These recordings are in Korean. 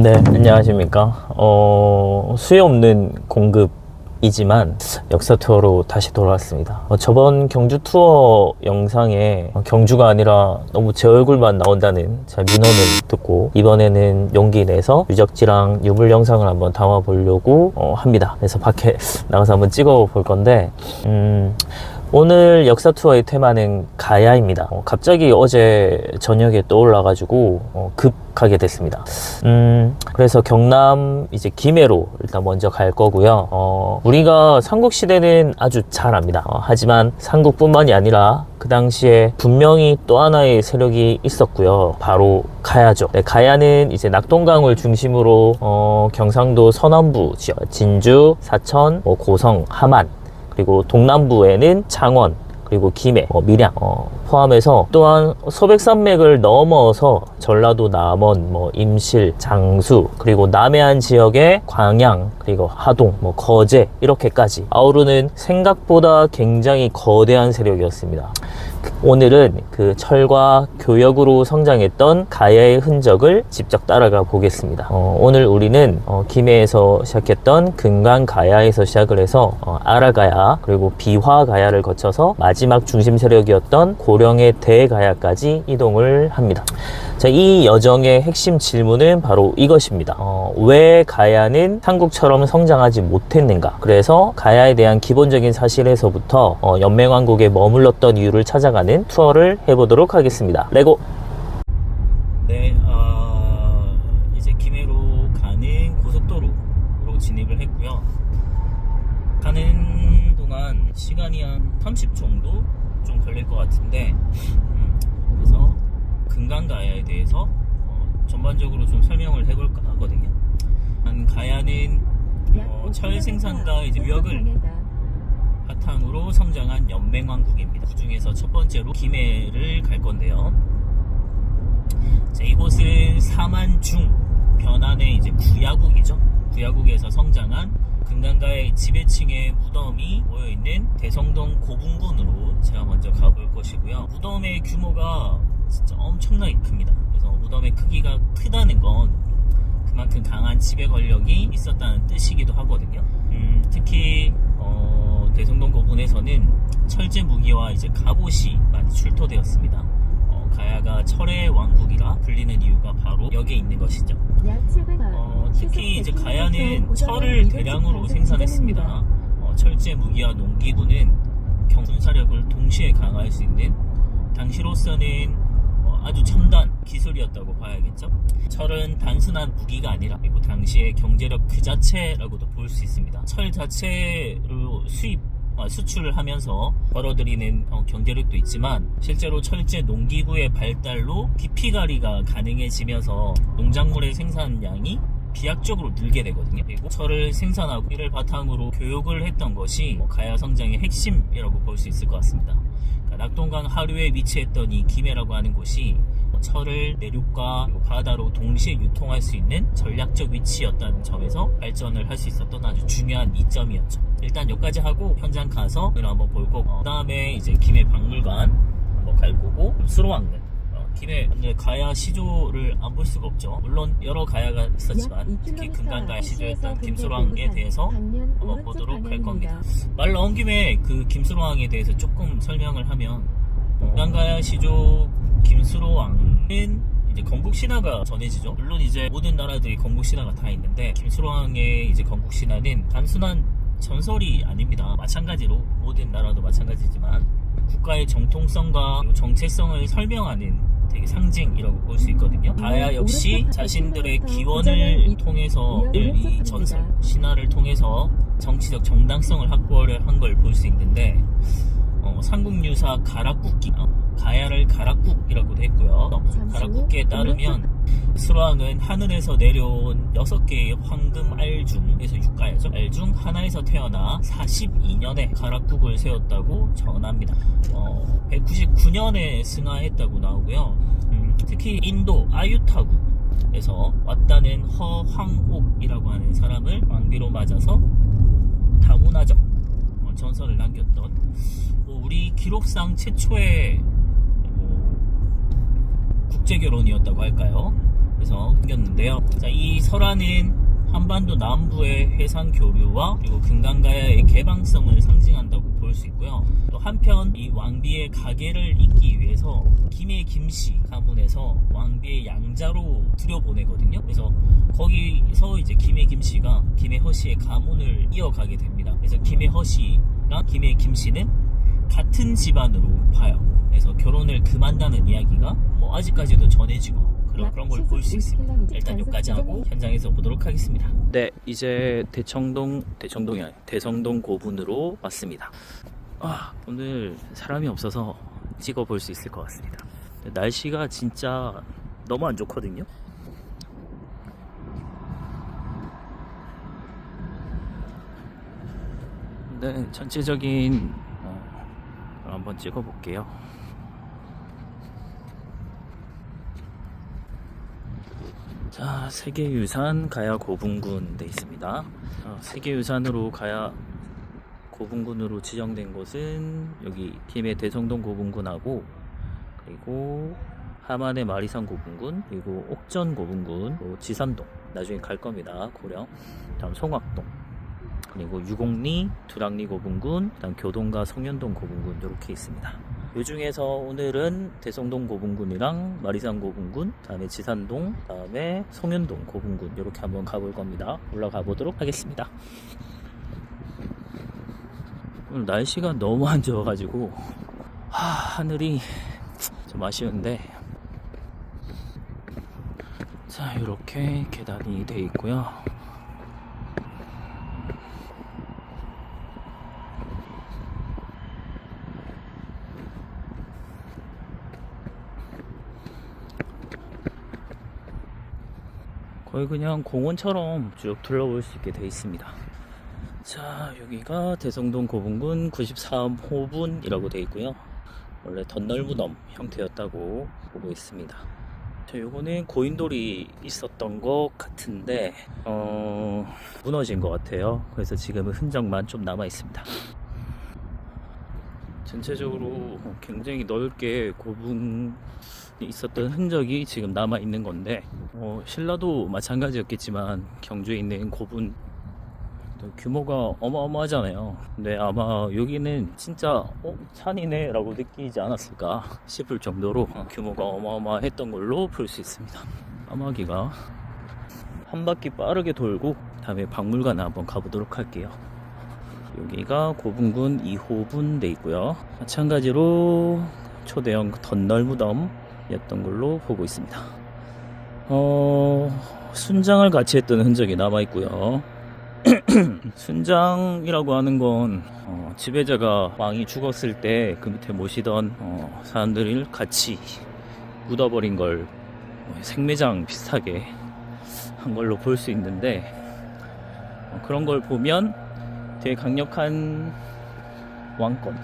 네, 안녕하십니까. 수요 없는 공급이지만 역사 투어로 다시 돌아왔습니다. 저번 경주 투어 영상에 경주가 아니라 너무 제 얼굴만 나온다는 제 민원을 듣고 이번에는 용기 내서 유적지랑 유물 영상을 한번 담아 보려고 합니다. 그래서 밖에 나가서 한번 찍어 볼 건데 오늘 역사 투어의 테마는 가야입니다. 갑자기 어제 저녁에 떠올라가지고 급하게 됐습니다. 그래서 경남 이제 김해로 일단 먼저 갈 거고요. 우리가 삼국시대는 아주 잘 압니다. 하지만 삼국뿐만이 아니라 그 당시에 분명히 또 하나의 세력이 있었고요. 바로 가야죠. 네, 가야는 이제 낙동강을 중심으로 경상도 서남부 지역, 진주, 사천, 고성, 함안, 그리고 동남부에는 창원, 그리고 김해, 밀양 포함해서 또한 소백산맥을 넘어서 전라도 남원, 임실, 장수, 그리고 남해안 지역의 광양, 그리고 하동, 거제 이렇게까지 아우르는 생각보다 굉장히 거대한 세력이었습니다. 오늘은 그 철과 교역으로 성장했던 가야의 흔적을 직접 따라가 보겠습니다. 오늘 우리는 김해에서 시작했던 금강가야에서 시작을 해서 아라가야, 그리고 비화가야를 거쳐서 마지막 중심 세력이었던 고령의 대가야까지 이동을 합니다. 자, 이 여정의 핵심 질문은 바로 이것입니다. 왜 가야는 삼국처럼 성장하지 못했는가? 그래서 가야에 대한 기본적인 사실에서부터 연맹왕국에 머물렀던 이유를 찾아가는 투어를 해보도록 하겠습니다. 레고! 네, 이제 김해로 가는 고속도로로 진입을 했고요. 가는 동안 시간이 한 30 정도 좀 걸릴 것 같은데, 그래서 금강가야에 대해서 전반적으로 좀 설명을 해볼까 하거든요. 가야는 철 생산과 이제 무역을 바탕으로 성장한 연맹왕국입니다. 그 중에서 첫 번째로 김해를 갈 건데요. 자, 이곳은 사만중 변환의 이제 구야국이죠. 구야국에서 성장한 금강가의 지배층의 무덤이 모여있는 대성동 고분군으로 제가 먼저 가볼 것이고요. 무덤의 규모가 진짜 엄청나게 큽니다. 그래서 무덤의 크기가 크다는 건 그만큼 강한 지배 권력이 있었다는 뜻이기도 하거든요. 특히 대성동 고분에서는 철제 무기와 이제 갑옷이 많이 출토되었습니다. 가야가 철의 왕국이라 불리는 이유가 바로 여기에 있는 것이죠. 특히 이제 가야는 철을 대량으로 생산했습니다. 철제 무기와 농기구는 군사력을 동시에 강화할 수 있는 당시로서는 아주 첨단 기술이었다고 봐야겠죠. 철은 단순한 무기가 아니라 그리고 당시의 경제력 그 자체라고도 볼 수 있습니다. 철 자체로 수출을 하면서 벌어들이는 경제력도 있지만 실제로 철제 농기구의 발달로 비피가리가 가능해지면서 농작물의 생산량이 비약적으로 늘게 되거든요. 그리고 철을 생산하고 이를 바탕으로 교육을 했던 것이 가야 성장의 핵심이라고 볼 수 있을 것 같습니다. 낙동강 하류에 위치했던 이 김해라고 하는 곳이 철을 내륙과 바다로 동시에 유통할 수 있는 전략적 위치였다는 점에서 발전을 할 수 있었던 아주 중요한 이점이었죠. 일단 여기까지 하고 현장 가서 한번 볼 거고, 그 다음에 이제 김해 박물관 한번 갈 거고, 수로왕릉. 김해 가야 시조를 안 볼 수가 없죠. 물론 여러 가야가 있었지만 특히 금강가야 시조였던 김수로왕에 대해서 한번 보도록 할 겁니다. 말 나온 김에 그 김수로왕에 대해서 조금 설명을 하면, 금강가야 시조 김수로왕은 이제 건국신화가 전해지죠. 물론 이제 모든 나라들이 건국신화가 다 있는데 김수로왕의 이제 건국신화는 단순한 전설이 아닙니다. 마찬가지로 모든 나라도 마찬가지지만 국가의 정통성과 정체성을 설명하는 되게 상징이라고 볼 수 있거든요. 가야 역시 자신들의 기원을 통해서 이 전설, 신화를 통해서 정치적 정당성을 확보를 한 걸 볼 수 있는데, 삼국유사 가락국기, 가야를 가락국이라고도 했고요. 가락국기에 따르면 수로왕은 하늘에서 내려온 6개의 황금 알 중에서 6가야죠. 알 중 하나에서 태어나 42년에 가락국을 세웠다고 전합니다. 199년에 승하했다고 나오고요. 특히 인도 아유타국에서 왔다는 허황옥이라고 하는 사람을 왕비로 맞아서 다문화적 전설을 남겼던 우리 기록상 최초의 국제결혼이었다고 할까요? 그래서 생겼는데요. 자, 이 설화는 한반도 남부의 해상 교류와 그리고 금강가야의 개방성을 상징한다고 볼 수 있고요. 또 한편 이 왕비의 가계를 잇기 위해서 김해 김씨 가문에서 왕비의 양자로 들여보내거든요. 그래서 거기서 이제 김해 김씨가 김해 허씨의 가문을 이어가게 됩니다. 그래서 김해 허씨랑 김해 김씨는 같은 집안으로 봐요. 그래서 결혼을 금한다는 이야기가 뭐 아직까지도 전해지고 그런 걸 볼 수 있습니다. 일단 여기까지 하고 현장에서 보도록 하겠습니다. 네, 이제 대청동이 아니라 대성동 고분으로 왔습니다. 오늘 사람이 없어서 찍어볼 수 있을 것 같습니다. 날씨가 진짜 너무 안 좋거든요. 네, 전체적인 한번 찍어볼게요. 자, 세계유산 가야 고분군 돼 있습니다. 세계유산으로 가야 고분군으로 지정된 곳은 여기 김해 대성동 고분군하고 그리고 함안의 마리산 고분군, 그리고 옥전 고분군, 또 지산동 나중에 갈 겁니다. 고령, 다음 송악동, 그리고 유곡리, 두락리 고분군, 다음 교동과 성현동 고분군 이렇게 있습니다. 이 중에서 오늘은 대성동 고분군이랑 마리산 고분군, 다음에 지산동, 다음에 송현동 고분군 이렇게 한번 가볼 겁니다. 올라가 보도록 하겠습니다. 오늘 날씨가 너무 안 좋아가지고 하늘이 좀 아쉬운데, 자, 이렇게 계단이 돼 있고요. 거의 그냥 공원처럼 쭉 둘러볼 수 있게 되어 있습니다. 자, 여기가 대성동 고분군 93호분이라고 되어 있고요. 원래 덧널무덤 형태였다고 보고 있습니다. 자, 요거는 고인돌이 있었던 것 같은데 무너진 것 같아요. 그래서 지금은 흔적만 좀 남아 있습니다. 전체적으로 굉장히 넓게 고분이 있었던 흔적이 지금 남아 있는 건데, 신라도 마찬가지였겠지만 경주에 있는 고분 규모가 어마어마하잖아요. 근데 아마 여기는 진짜 산이네 라고 느끼지 않았을까 싶을 정도로 규모가 어마어마했던 걸로 볼 수 있습니다. 까마귀가 한 바퀴 빠르게 돌고 다음에 박물관에 한번 가보도록 할게요. 여기가 고분군 2호분 돼 있고요. 마찬가지로 초대형 덧널무덤이었던 걸로 보고 있습니다. 순장을 같이 했던 흔적이 남아 있고요. 순장이라고 하는 건 지배자가 왕이 죽었을 때 그 밑에 모시던 사람들을 같이 묻어버린 걸 생매장 비슷하게 한 걸로 볼 수 있는데, 그런 걸 보면 되게 강력한 왕권,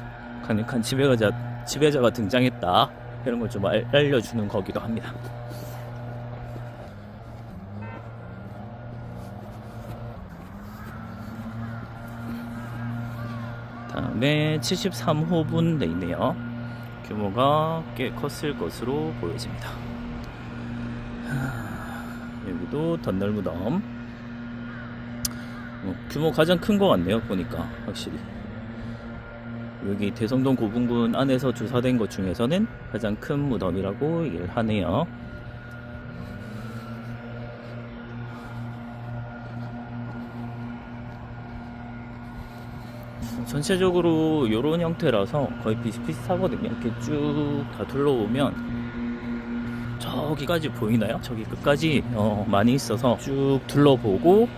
강력한 지배자가 등장했다, 이런 걸 좀 알려주는 거기도 합니다. 다음에 73호분 돼 있네요. 규모가 꽤 컸을 것으로 보여집니다. 여기도 덧널무덤, 규모 가장 큰 것 같네요. 보니까 확실히 여기 대성동 고분군 안에서 조사된 것 중에서는 가장 큰 무덤이라고 얘기를 하네요. 전체적으로 이런 형태라서 거의 비슷비슷하거든요. 이렇게 쭉 다 둘러보면 저기까지 보이나요? 저기 끝까지 많이 있어서 쭉 둘러보고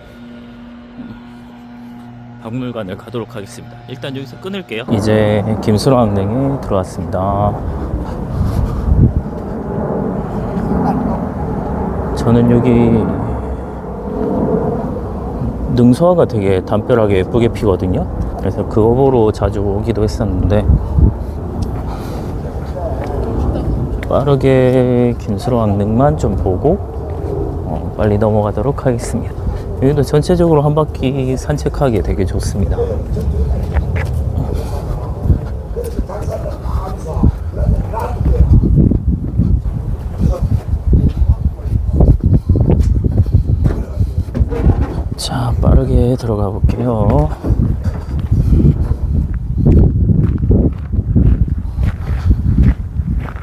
박물관을 가도록 하겠습니다. 일단 여기서 끊을게요. 이제 김수로항릉에 들어왔습니다. 저는 여기 능소화가 되게 담벼락에 예쁘게 피거든요. 그래서 그거 보러 자주 오기도 했었는데, 빠르게 김수로항릉만 좀 보고 빨리 넘어가도록 하겠습니다. 여기도 전체적으로 한 바퀴 산책하기 되게 좋습니다. 빠르게 들어가 볼게요.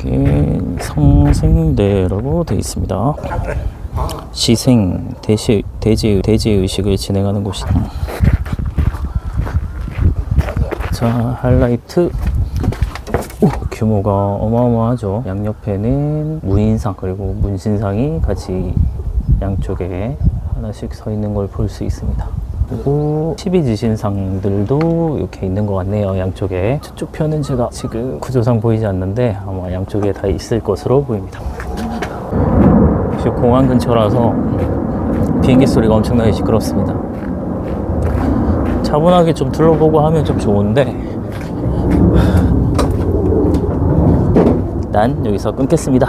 여기 성생대라고 되어 있습니다. 시생 대지 의식을 진행하는 곳이다. 자, 하이라이트. 규모가 어마어마하죠. 양옆에는 무인상 그리고 문신상이 같이 양쪽에 하나씩 서 있는 걸 볼 수 있습니다. 그리고 12지신상들도 이렇게 있는 것 같네요. 양쪽에. 저쪽 편은 제가 지금 구조상 보이지 않는데 아마 양쪽에 다 있을 것으로 보입니다. 역시 공항 근처라서 비행기 소리가 엄청나게 시끄럽습니다. 차분하게 좀 둘러보고 하면 좀 좋은데 일단 여기서 끊겠습니다.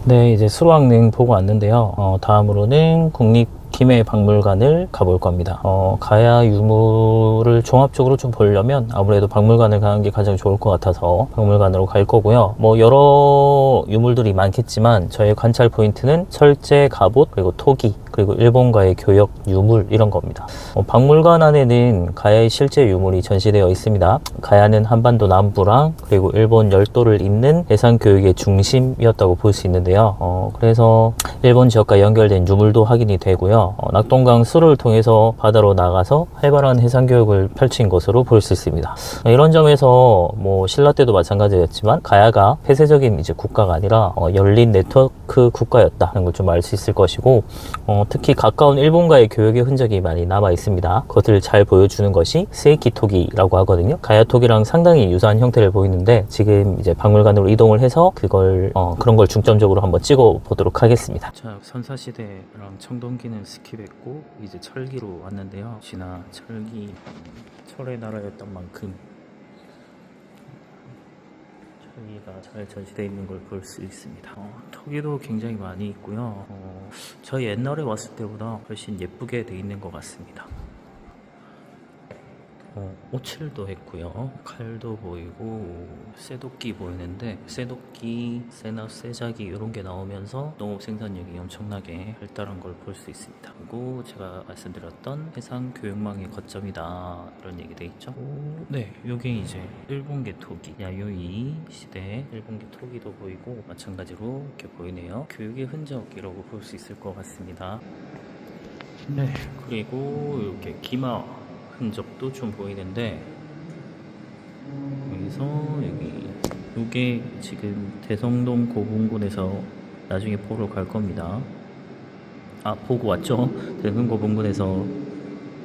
네, 이제 수로왕릉 보고 왔는데요. 다음으로는 국립김해박물관을 가볼 겁니다. 가야 유물을 종합적으로 좀 보려면 아무래도 박물관을 가는 게 가장 좋을 것 같아서 박물관으로 갈 거고요. 뭐 여러 유물들이 많겠지만 저의 관찰 포인트는 철제, 갑옷, 그리고 토기, 그리고 일본과의 교역 유물 이런 겁니다. 박물관 안에는 가야의 실제 유물이 전시되어 있습니다. 가야는 한반도 남부랑 그리고 일본 열도를 잇는 해상 교육의 중심이었다고 볼 수 있는데요. 그래서 일본 지역과 연결된 유물도 확인이 되고요. 낙동강 수로를 통해서 바다로 나가서 활발한 해상 교육을 펼친 것으로 볼 수 있습니다. 이런 점에서 뭐 신라 때도 마찬가지였지만 가야가 폐쇄적인 이제 국가가 아니라 열린 네트워크 국가였다는 걸 좀 알 수 있을 것이고, 특히 가까운 일본과의 교역의 흔적이 많이 남아 있습니다. 그것을 잘 보여주는 것이 세이키 토기라고 하거든요. 가야 토기랑 상당히 유사한 형태를 보이는데 지금 이제 박물관으로 이동을 해서 그걸 그런 걸 중점적으로 한번 찍어 보도록 하겠습니다. 자, 선사시대랑 청동기는 스킵했고 이제 철기로 왔는데요. 지나 철기 철의 나라였던 만큼 철기가 잘 전시되어 있는 걸 볼 수 있습니다. 토기도 굉장히 많이 있고요. 저 옛날에 왔을 때보다 훨씬 예쁘게 되어 있는 것 같습니다. 오칠도 했고요. 칼도 보이고 쇠도끼 보이는데 쇠도끼, 쇠자기 이런 게 나오면서 농업 생산력이 엄청나게 발달한 걸 볼 수 있습니다. 그리고 제가 말씀드렸던 해상 교육망의 거점이다 이런 얘기 돼 있죠. 네, 요게 이제 일본계 토기, 야요이 시대 일본계 토기도 보이고 마찬가지로 이렇게 보이네요. 교육의 흔적이라고 볼 수 있을 것 같습니다. 네, 그리고 이렇게 기마 흔적도 좀 보이는데 여기서 여기 요게 지금 대성동 고분군에서 나중에 보러 갈 겁니다. 보고 왔죠? 대성동 고분군에서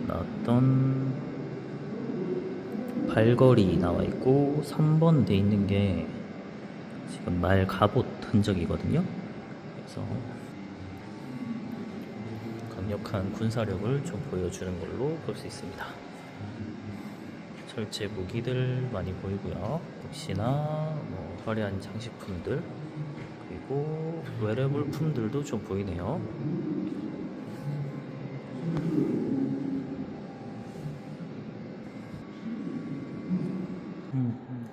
나왔던 발걸이 나와 있고 3번 돼 있는 게 지금 말 갑옷 흔적이거든요. 그래서 강력한 군사력을 좀 보여주는 걸로 볼 수 있습니다. 철제 무기들 많이 보이고요. 역시나 뭐 화려한 장식품들 그리고 웨어러블 품들도 좀 보이네요.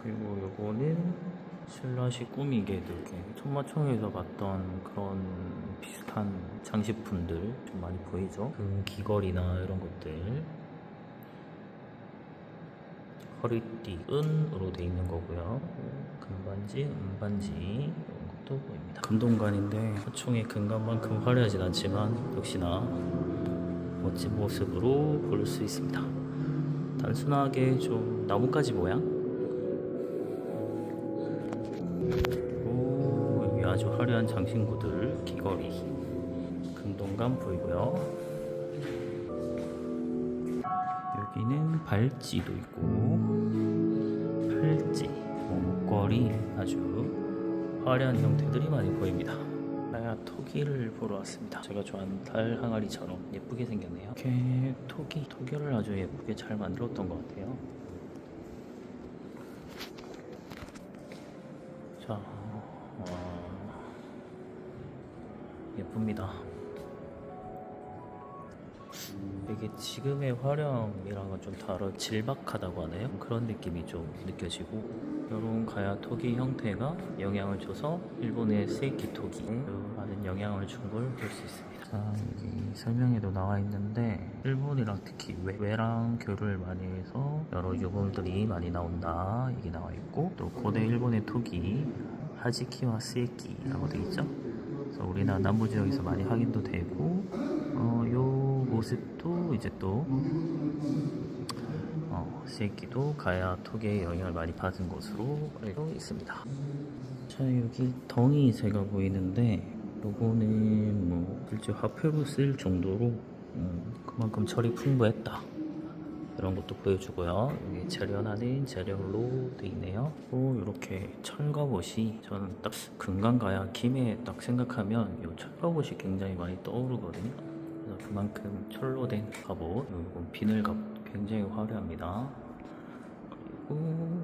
그리고 요거는 신라식 꾸미개 이렇게 천마총에서 봤던 그런 비슷한 장식품들 좀 많이 보이죠. 귀걸이나 이런 것들, 허리띠 은으로 되어 있는 거고요. 금반지, 은반지 이런 것도 보입니다. 금동관인데 화총의 금관만큼 화려하진 않지만 역시나 멋진 모습으로 볼 수 있습니다. 단순하게 좀 나뭇가지 모양, 그리고 여기 아주 화려한 장신구들, 귀걸이, 금동관 보이고요. 여기는 발찌도 있고 팔찌, 목걸이 아주 화려한 형태들이 많이 보입니다. 가야 토기를 보러 왔습니다. 제가 좋아하는 달 항아리처럼 예쁘게 생겼네요. 이렇게 토기를 아주 예쁘게 잘 만들었던 것 같아요. 자, 예쁩니다. 이게 지금의 화령이랑은 좀 다른 질박하다고 하나요? 그런 느낌이 좀 느껴지고, 이런 가야 토기 형태가 영향을 줘서 일본의 세이키 토기 많은 영향을 준 걸 볼 수 있습니다. 자, 여기 설명에도 나와 있는데 일본이랑 특히 외랑 교류를 많이 해서 여러 유물들이 많이 나온다 이게 나와 있고, 또 고대 일본의 토기 하지키와 세이키라고 되어 있죠. 그래서 우리나라 남부 지역에서 많이 확인도 되고, 요 모습도 이제 또 세이키도 가야 토기의 영향을 많이 받은 것으로 알고 있습니다. 자, 여기 덩이새가 보이는데 요거는 뭐 실제 화폐로 쓸 정도로 그만큼 철이 풍부했다 이런 것도 보여주고요. 여기 재련하는 재련로 돼 있네요. 또 이렇게 철갑옷이, 저는 딱 금강가야 김해 딱 생각하면 이 철갑옷이 굉장히 많이 떠오르거든요. 그래서 그만큼 철로 된 갑옷, 이건 비늘 갑옷 굉장히 화려합니다. 그리고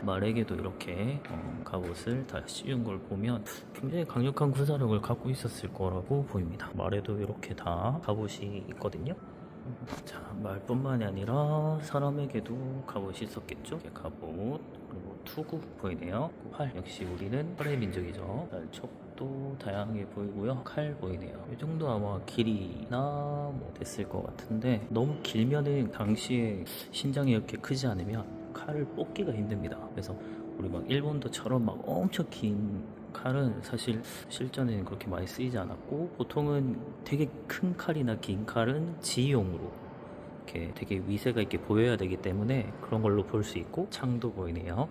말에게도 이렇게 갑옷을 다 씌운 걸 보면 굉장히 강력한 구사력을 갖고 있었을 거라고 보입니다. 말에도 이렇게 다 갑옷이 있거든요. 자, 말뿐만이 아니라 사람에게도 갑옷이 있었겠죠. 갑옷, 그리고 투구 보이네요. 활, 역시 우리는 활의 민족이죠. 촉도 다양하게 보이고요. 칼 보이네요. 이 정도 아마 길이나 뭐 됐을 것 같은데, 너무 길면은 당시에 신장이 이렇게 크지 않으면 칼을 뽑기가 힘듭니다. 그래서 우리 막 일본도처럼 막 엄청 긴 칼은 사실 실전에는 그렇게 많이 쓰이지 않았고, 보통은 되게 큰 칼이나 긴 칼은 지휘용으로 이렇게 되게 위세가 있게 보여야 되기 때문에 그런 걸로 볼 수 있고, 창도 보이네요.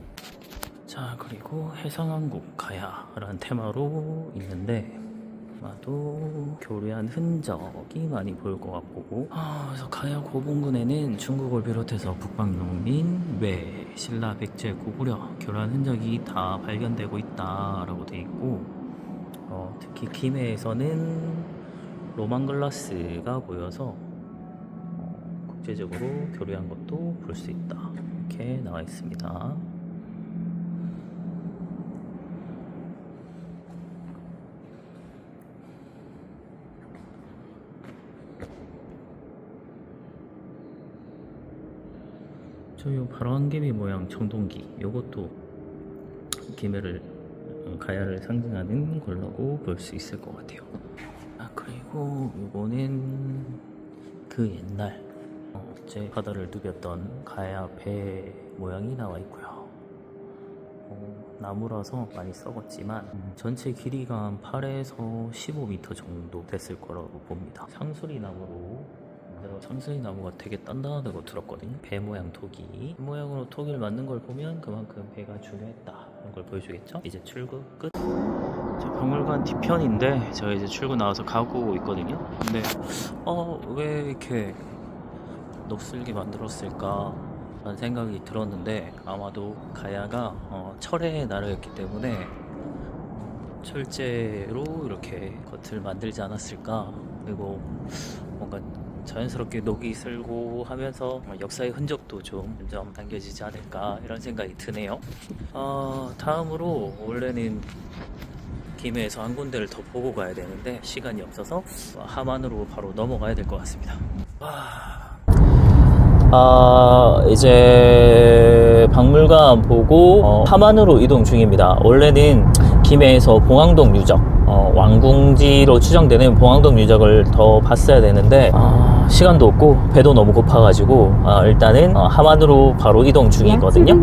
자, 그리고 해상왕국 가야라는 테마로 있는데 아마도 교류한 흔적이 많이 보일 것 같고, 그래서 가야 고분군에는 중국을 비롯해서 북방농민, 외, 신라, 백제, 고구려 교류한 흔적이 다 발견되고 있다라고 되어 있고, 특히 김해에서는 로만 글라스가 보여서 국제적으로 교류한 것도 볼 수 있다 이렇게 나와 있습니다. 요 바람개비 모양 청동기, 요것도 김해를 가야를 상징하는 걸로 볼 수 있을 것 같아요. 그리고 요거는 그 옛날 제 바다를 누볐던 가야 배 모양이 나와 있고요. 나무라서 많이 썩었지만 전체 길이가 한 8에서 15m 정도 됐을 거라고 봅니다. 상수리 나무로, 상수리 나무가 되게 단단하다고 들었거든요. 배 모양 토기, 모양으로 토기를 만든 걸 보면 그만큼 배가 중요했다 이런 걸 보여주겠죠. 이제 출구 끝. 자, 박물관 뒤편인데 제가 이제 출구 나와서 가고 있거든요. 근데 왜 이렇게 녹슬게 만들었을까 라는 생각이 들었는데, 아마도 가야가 철의 나라였기 때문에 철제로 이렇게 겉을 만들지 않았을까. 그리고 뭔가 자연스럽게 녹이 슬고 하면서 역사의 흔적도 좀 점점 남겨지지 않을까 이런 생각이 드네요. 다음으로 원래는 김해에서 한 군데를 더 보고 가야 되는데 시간이 없어서 함안으로 바로 넘어가야 될 것 같습니다. 이제 박물관 보고 함안으로 이동 중입니다. 원래는 김해에서 봉황동 유적, 왕궁지로 추정되는 봉황동 유적을 더 봤어야 되는데 시간도 없고 배도 너무 고파가지고 일단은 함안으로 바로 이동 중이거든요.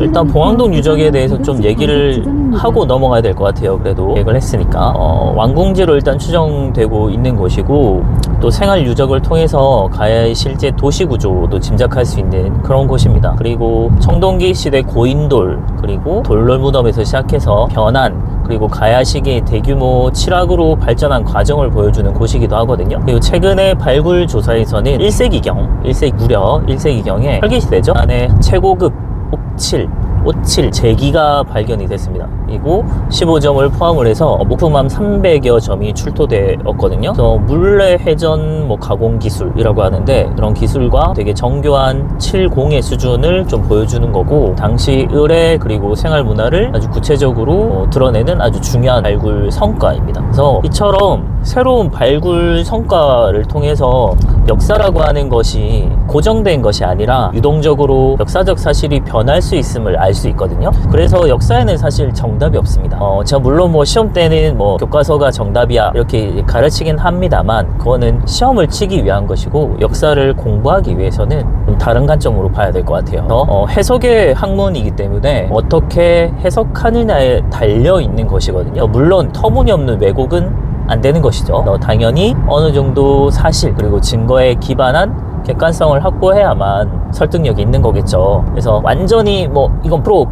일단 봉황동 유적에 대해서 좀 얘기를 하고 넘어가야 될 것 같아요. 그래도 계획을 했으니까. 왕궁지로 일단 추정되고 있는 곳이고, 또 생활 유적을 통해서 가야의 실제 도시 구조도 짐작할 수 있는 그런 곳입니다. 그리고 청동기 시대 고인돌, 그리고 돌롤 무덤에서 시작해서 변한, 그리고 가야 시기의 대규모 칠학으로 발전한 과정을 보여주는 곳이기도 하거든요. 그리고 최근에 발굴 조사에서는 1세기경, 무려 1세기경에 혈기시대죠. 안에 최고급 오칠 제기가 발견이 됐습니다. 그리고 15점을 포함을 해서 목품함 300여 점이 출토되었거든요. 그래서 물레 회전 가공 기술이라고 하는데, 그런 기술과 되게 정교한 칠공의 수준을 좀 보여주는 거고, 당시 의뢰 그리고 생활 문화를 아주 구체적으로 드러내는 아주 중요한 발굴 성과입니다. 그래서 이처럼 새로운 발굴 성과를 통해서 역사라고 하는 것이 고정된 것이 아니라 유동적으로 역사적 사실이 변할 수 있음을 알 수 있거든요. 그래서 역사에는 사실 정답이 없습니다. 제가 물론 뭐 시험 때는 뭐 교과서가 정답이야 이렇게 가르치긴 합니다만, 그거는 시험을 치기 위한 것이고 역사를 공부하기 위해서는 좀 다른 관점으로 봐야 될 것 같아요. 해석의 학문이기 때문에 어떻게 해석하느냐에 달려 있는 것이거든요. 물론 터무니없는 왜곡은 안 되는 것이죠. 당연히 어느 정도 사실 그리고 증거에 기반한 객관성을 확보해야만 설득력이 있는 거겠죠. 그래서 완전히 뭐 이건 프로,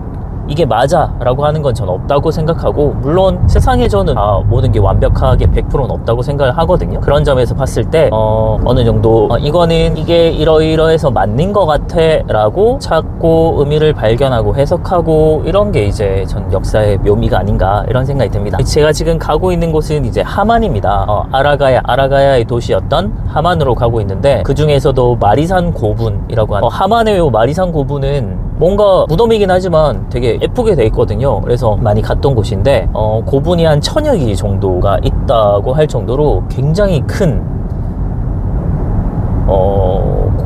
이게 맞아 라고 하는 건 저는 없다고 생각하고, 물론 세상에 저는 모든 게 완벽하게 100%는 없다고 생각을 하거든요. 그런 점에서 봤을 때 어느 정도 이거는 이게 이러이러해서 맞는 것 같아 라고 찾고 의미를 발견하고 해석하고, 이런 게 이제 전 역사의 묘미가 아닌가 이런 생각이 듭니다. 제가 지금 가고 있는 곳은 이제 하만입니다. 아라가야의 도시였던 하만으로 가고 있는데, 그 중에서도 마리산 고분이라고 하는 하만의 마리산 고분은 뭔가 무덤이긴 하지만 되게 예쁘게 돼 있거든요. 그래서 많이 갔던 곳인데 고분이 한 1000여 기 정도가 있다고 할 정도로 굉장히 큰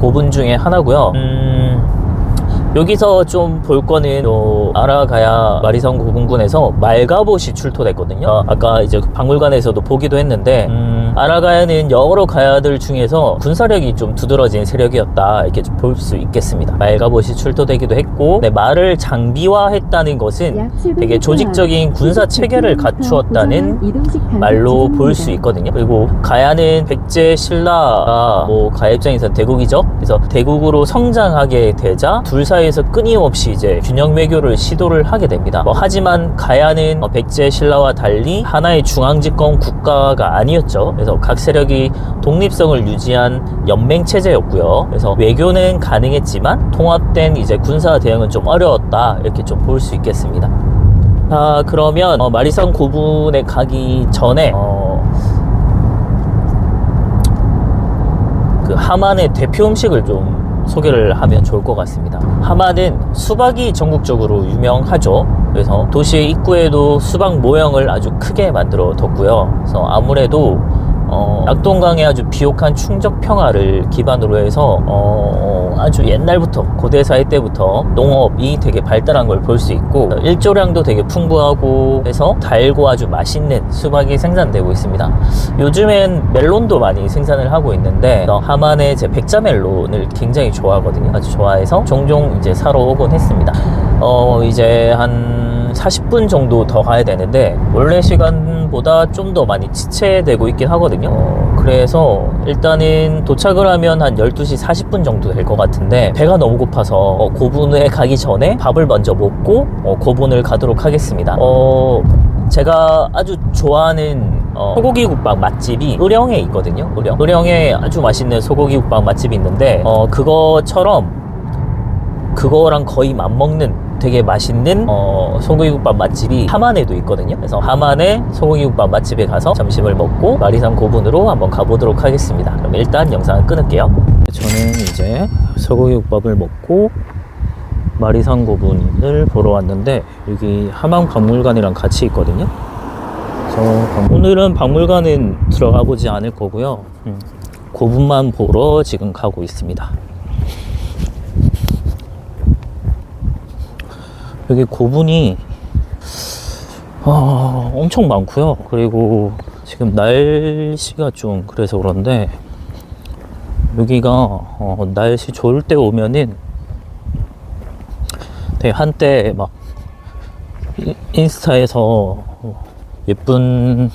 고분 중에 하나고요. 여기서 좀 볼 거는 아라가야 마리산 고분군에서 말가봇이 출토됐거든요. 아까 이제 박물관에서도 보기도 했는데 아라가야는 여러 가야들 중에서 군사력이 좀 두드러진 세력이었다 이렇게 볼 수 있겠습니다. 말가봇이 출토되기도 했고, 말을 장비화했다는 것은 되게 조직적인 군사 체계를 갖추었다는 말로 볼 수 있거든요. 그리고 가야는 백제 신라가 가야 입장에서 대국이죠. 그래서 대국으로 성장하게 되자 둘 사이에서 끊임없이 이제 균형 외교를 시도를 하게 됩니다. 하지만 가야는 백제 신라와 달리 하나의 중앙집권 국가가 아니었죠. 그래서 각 세력이 독립성을 유지한 연맹 체제였고요. 그래서 외교는 가능했지만 통합된 이제 군사 대응은 좀 어려웠다 이렇게 좀 볼 수 있겠습니다. 그러면 마리산 고분에 가기 전에 그 하만의 대표 음식을 좀 소개를 하면 좋을 것 같습니다. 하만은 수박이 전국적으로 유명하죠. 그래서 도시의 입구에도 수박 모형을 아주 크게 만들어 뒀고요. 그래서 아무래도 낙동강의 아주 비옥한 충적 평화를 기반으로 해서 아주 옛날부터 고대사회 때부터 농업이 되게 발달한 걸 볼 수 있고, 일조량도 되게 풍부하고 해서 달고 아주 맛있는 수박이 생산되고 있습니다. 요즘엔 멜론도 많이 생산을 하고 있는데 하만의 제 백자 멜론을 굉장히 좋아하거든요. 아주 좋아해서 종종 이제 사러 오곤 했습니다. 이제 한 40분 정도 더 가야 되는데 원래 시간보다 좀 더 많이 지체되고 있긴 하거든요. 그래서 일단은 도착을 하면 한 12시 40분 정도 될 것 같은데, 배가 너무 고파서 고분에 가기 전에 밥을 먼저 먹고 고분을 가도록 하겠습니다. 제가 아주 좋아하는 소고기국밥 맛집이 의령에 있거든요. 의령에 아주 맛있는 소고기국밥 맛집이 있는데 그거랑 거의 맞먹는 되게 맛있는 소고기국밥 맛집이 하만에도 있거든요. 그래서 하만의 소고기국밥 맛집에 가서 점심을 먹고 마리산 고분으로 한번 가보도록 하겠습니다. 그럼 일단 영상을 끊을게요. 저는 이제 소고기국밥을 먹고 마리산 고분을 보러 왔는데, 여기 하만 박물관이랑 같이 있거든요. 그래서 오늘은 박물관은 들어가 보지 않을 거고요. 고분만 보러 지금 가고 있습니다. 여기 고분이 엄청 많고요. 그리고 지금 날씨가 좀 그래서 그런데 여기가 날씨 좋을 때 오면은 되게 한때 막 인스타에서 예쁜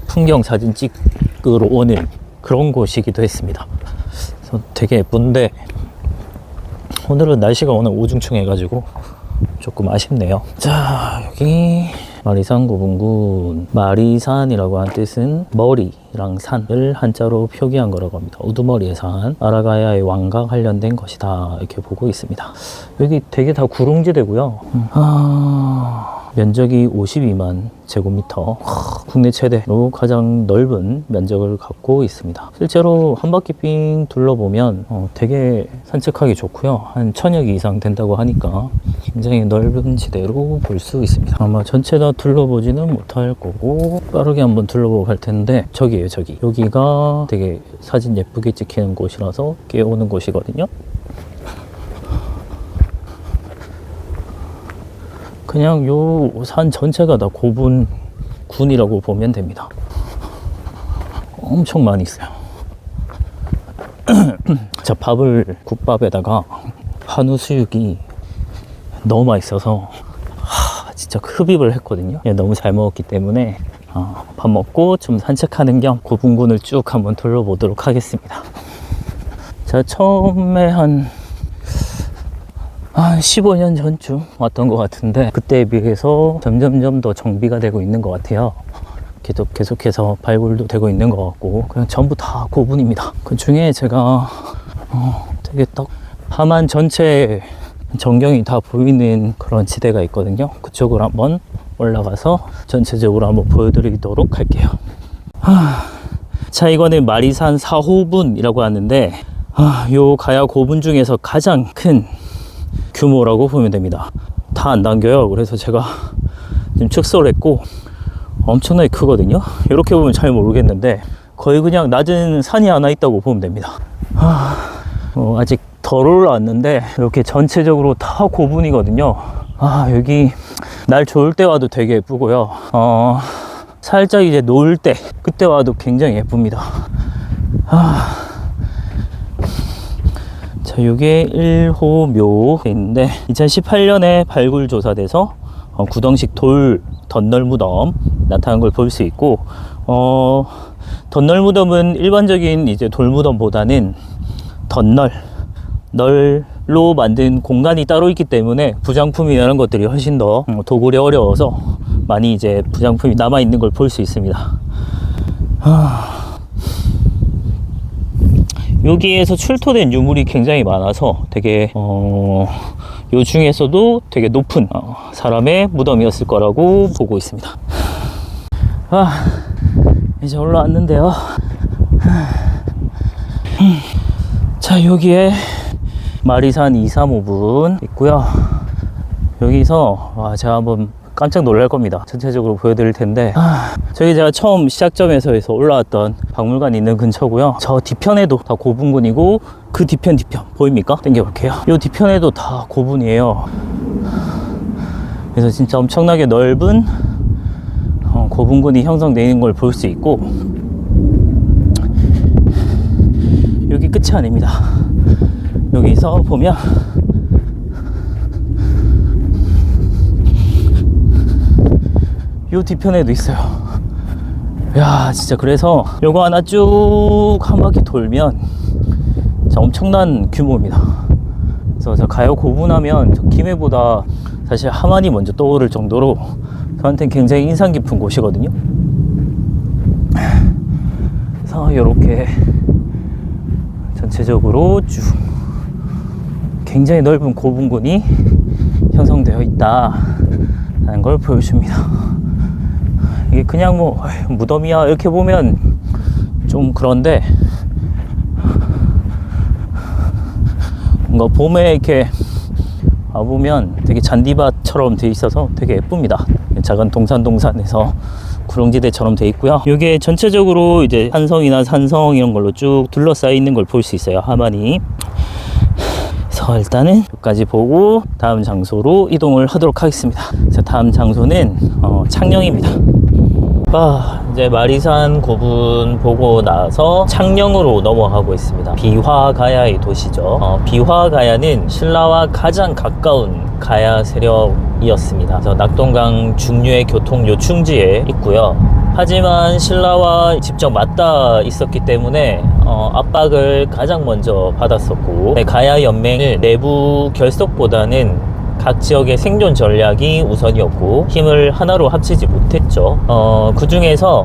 풍경 사진 찍으러 오는 그런 곳이기도 했습니다. 그래서 되게 예쁜데 오늘은 날씨가 오늘 우중충해 가지고 조금 아쉽네요. 자, 여기 마리산 고분군, 마리산이라고 한 뜻은 머리랑 산을 한자로 표기한 거라고 합니다. 우두머리의 산, 아라가야의 왕과 관련된 것이다 이렇게 보고 있습니다. 여기 되게 다 구릉지대고요. 면적이 52만 제곱미터, 국내 최대로 가장 넓은 면적을 갖고 있습니다. 실제로 한 바퀴 삥 둘러보면 되게 산책하기 좋고요. 한 1000여 개 이상 된다고 하니까 굉장히 넓은 지대로 볼 수 있습니다. 아마 전체 다 둘러보지는 못할 거고 빠르게 한번 둘러보고 갈 텐데, 저기에요, 저기. 여기가 되게 사진 예쁘게 찍히는 곳이라서 깨우는 곳이거든요. 그냥 요 산 전체가 다 고분군이라고 보면 됩니다. 엄청 많이 있어요. 자, 국밥에다가 한우 수육이 너무 맛있어서 진짜 흡입을 했거든요. 너무 잘 먹었기 때문에 밥 먹고 좀 산책하는 겸 고분군을 쭉 한번 둘러보도록 하겠습니다. 자, 처음에 한 15년 전쯤 왔던 것 같은데, 그때에 비해서 점점점 더 정비가 되고 있는 것 같아요. 계속해서 발굴도 되고 있는 것 같고, 그냥 전부 다 고분입니다. 그 중에 제가 되게 딱 함안 전체 전경이 다 보이는 그런 지대가 있거든요. 그쪽으로 한번 올라가서 전체적으로 한번 보여드리도록 할게요. 자, 이거는 마리산 4호분이라고 하는데, 요 가야 고분 중에서 가장 큰 규모라고 보면 됩니다. 다 안 담겨요. 그래서 제가 지금 축소를 했고, 엄청나게 크거든요. 이렇게 보면 잘 모르겠는데 거의 그냥 낮은 산이 하나 있다고 보면 됩니다. 아직 덜 올라왔는데 이렇게 전체적으로 다 고분이거든요. 여기 날 좋을 때 와도 되게 예쁘고요. 살짝 이제 노을 때, 그때 와도 굉장히 예쁩니다. 자, 이게 1호묘 있는데 2018년에 발굴 조사돼서 구덩식 돌 덧널 무덤 나타난 걸 볼 수 있고, 덧널 무덤은 일반적인 이제 돌 무덤보다는 널로 만든 공간이 따로 있기 때문에 부장품이라는 것들이 훨씬 더 도굴이 어려워서 많이 이제 부장품이 남아 있는 걸 볼 수 있습니다. 여기에서 출토된 유물이 굉장히 많아서 되게 요 중에서도 되게 높은 사람의 무덤이었을 거라고 보고 있습니다. 이제 올라왔는데요. 자, 여기에 마리산 235분 있고요. 여기서 제가 한번 깜짝 놀랄 겁니다. 전체적으로 보여드릴 텐데, 저기 제가 처음 시작점에서 올라왔던 박물관이 있는 근처고요. 저 뒤편에도 다 고분군이고, 그 뒤편 보입니까? 당겨볼게요. 이 뒤편에도 다 고분이에요. 그래서 진짜 엄청나게 넓은 고분군이 형성되어 있는 걸 볼 수 있고, 여기 끝이 아닙니다. 여기서 보면 요 뒤편에도 있어요. 야, 진짜 그래서 요거 하나 쭉 한 바퀴 돌면 진짜 엄청난 규모입니다. 그래서 저 가요 고분하면 저 김해보다 사실 함안이 먼저 떠오를 정도로 저한테는 굉장히 인상 깊은 곳이거든요. 그래서 이렇게 전체적으로 쭉 굉장히 넓은 고분군이 형성되어 있다는 걸 보여줍니다. 이게 그냥 뭐 무덤이야 이렇게 보면 좀 그런데, 뭔가 봄에 이렇게 와보면 되게 잔디밭처럼 돼 있어서 되게 예쁩니다. 작은 동산에서 구릉지대처럼 돼 있고요. 이게 전체적으로 이제 산성이나 산성 이런 걸로 쭉 둘러싸여 있는 걸 볼 수 있어요, 함안이. 그래서 일단은 여기까지 보고 다음 장소로 이동을 하도록 하겠습니다. 자, 다음 장소는 창녕입니다. 이제 마리산 고분 보고 나서 창녕으로 넘어가고 있습니다. 비화가야의 도시죠. 비화가야는 신라와 가장 가까운 가야 세력이었습니다. 그래서 낙동강 중류의 교통 요충지에 있고요. 하지만 신라와 직접 맞닿아 있었기 때문에 압박을 가장 먼저 받았었고, 가야 연맹을 내부 결속보다는 각 지역의 생존 전략이 우선이었고 힘을 하나로 합치지 못했죠. 그 중에서